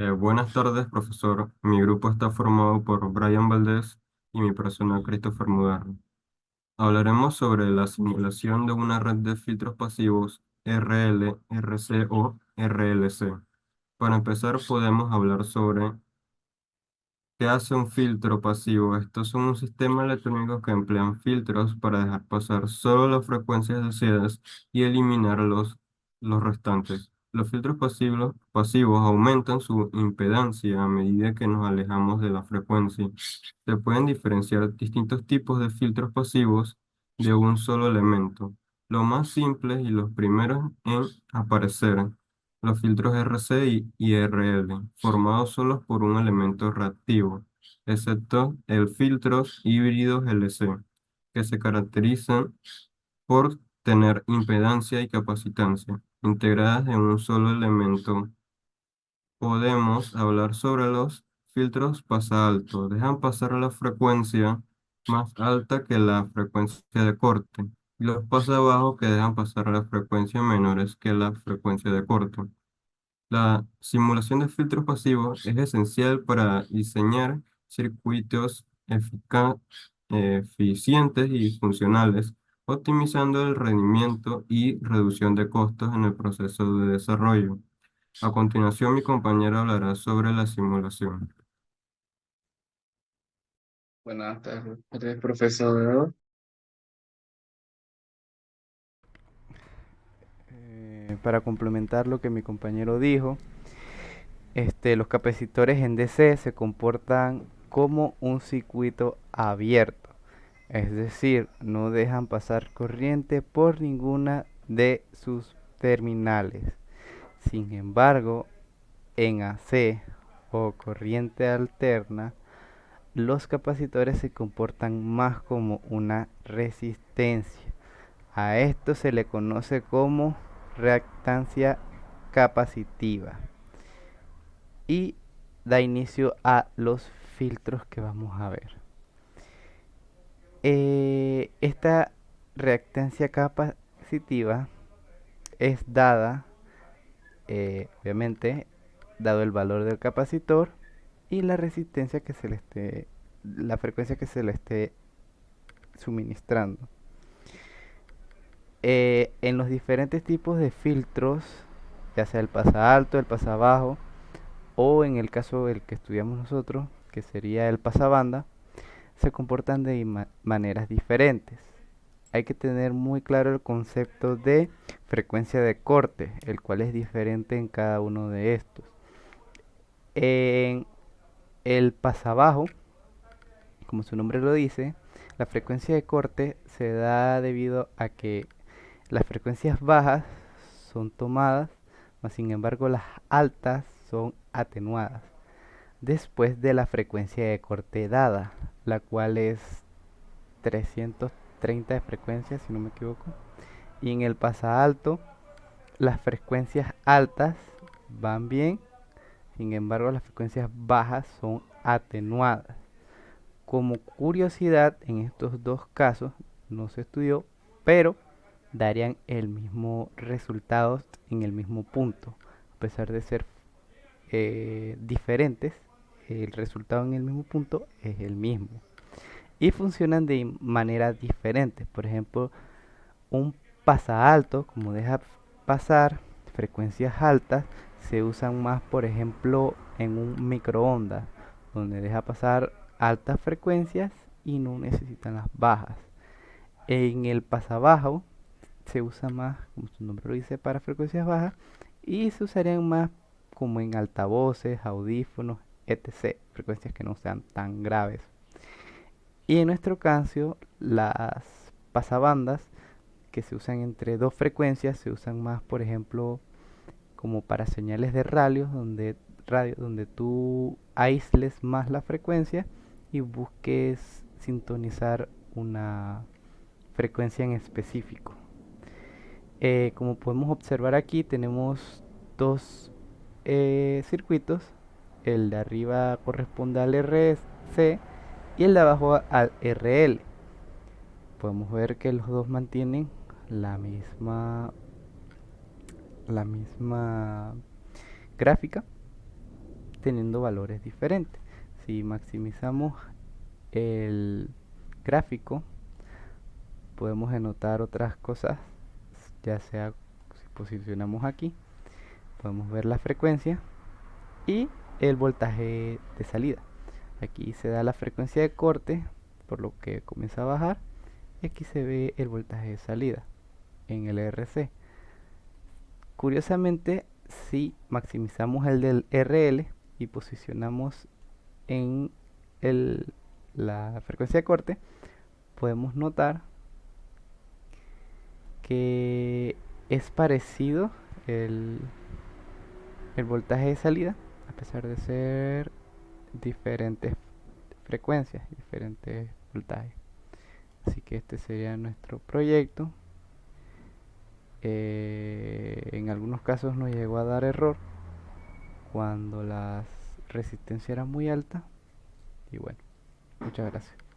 Buenas tardes, profesor. Mi grupo está formado por Brian Valdés y mi persona Christopher Mudarra. Hablaremos sobre la simulación de una red de filtros pasivos RL, RC o RLC. Para empezar, podemos hablar sobre ¿qué hace un filtro pasivo? Estos son un sistema electrónico que emplean filtros para dejar pasar solo las frecuencias deseadas y eliminar los restantes. Los filtros pasivos aumentan su impedancia a medida que nos alejamos de la frecuencia. Se pueden diferenciar distintos tipos de filtros pasivos de un solo elemento. Los más simples y los primeros en aparecer, los filtros RC y RL, formados solos por un elemento reactivo, excepto el filtros híbridos LC, que se caracterizan por tener impedancia y capacitancia integradas en un solo elemento. Podemos hablar sobre los filtros pasa alto. Dejan pasar la frecuencia más alta que la frecuencia de corte. Y los pasa bajo que dejan pasar la frecuencia menores que la frecuencia de corte. La simulación de filtros pasivos es esencial para diseñar circuitos eficientes y funcionales, optimizando el rendimiento y reducción de costos en el proceso de desarrollo. A continuación, mi compañero hablará sobre la simulación. Buenas tardes, profesor. Para complementar lo que mi compañero dijo, los capacitores en DC se comportan como un circuito abierto, es decir, no dejan pasar corriente por ninguna de sus terminales. Sin embargo, en AC o corriente alterna, los capacitores se comportan más como una resistencia. A esto se le conoce como reactancia capacitiva y da inicio a los filtros que vamos a ver. Esta reactancia capacitiva es dada, obviamente, dado el valor del capacitor y la resistencia que se le esté, la frecuencia que se le esté suministrando. En los diferentes tipos de filtros, ya sea el pasa alto, el pasa bajo, o en el caso del que estudiamos nosotros, que sería el pasabanda, se comportan de maneras diferentes. Hay que tener muy claro el concepto de frecuencia de corte, el cual es diferente en cada uno de estos. En el pasabajo, como su nombre lo dice, la frecuencia de corte se da debido a que las frecuencias bajas son tomadas, mas sin embargo las altas son atenuadas después de la frecuencia de corte dada, la cual es 330 de frecuencia, si no me equivoco. Y en el pasa alto, las frecuencias altas van bien, sin embargo las frecuencias bajas son atenuadas. Como curiosidad, en estos dos casos no se estudió, pero darían el mismo resultado en el mismo punto. A pesar de ser diferentes, el resultado en el mismo punto es el mismo. Y funcionan de manera diferente. Por ejemplo, un pasa alto, como deja pasar frecuencias altas, se usan más, por ejemplo, en un microondas, donde deja pasar altas frecuencias y no necesitan las bajas. En el pasabajo se usa más, como su nombre lo dice, para frecuencias bajas y se usarían más como en altavoces, audífonos, etc. Frecuencias que no sean tan graves. Y en nuestro caso, las pasabandas que se usan entre dos frecuencias se usan más, por ejemplo, como para señales de radio, donde tú aísles más la frecuencia y busques sintonizar una frecuencia en específico. Como podemos observar aquí, tenemos dos circuitos. El de arriba corresponde al RC y el de abajo al RL. Podemos ver que los dos mantienen la misma gráfica. teniendo valores diferentes. Si maximizamos el gráfico, podemos anotar otras cosas, ya sea si posicionamos aquí, podemos ver la frecuencia y el voltaje de salida. Aquí se da la frecuencia de corte, por lo que comienza a bajar, y aquí se ve el voltaje de salida en el RC. Curiosamente, si maximizamos el del RL y posicionamos en la frecuencia de corte, podemos notar que es parecido el, el voltaje de salida, a pesar de ser diferentes frecuencias, diferentes voltajes. Así que este sería nuestro proyecto. En algunos casos nos llegó a dar error cuando la resistencia era muy alta. Y bueno, muchas gracias.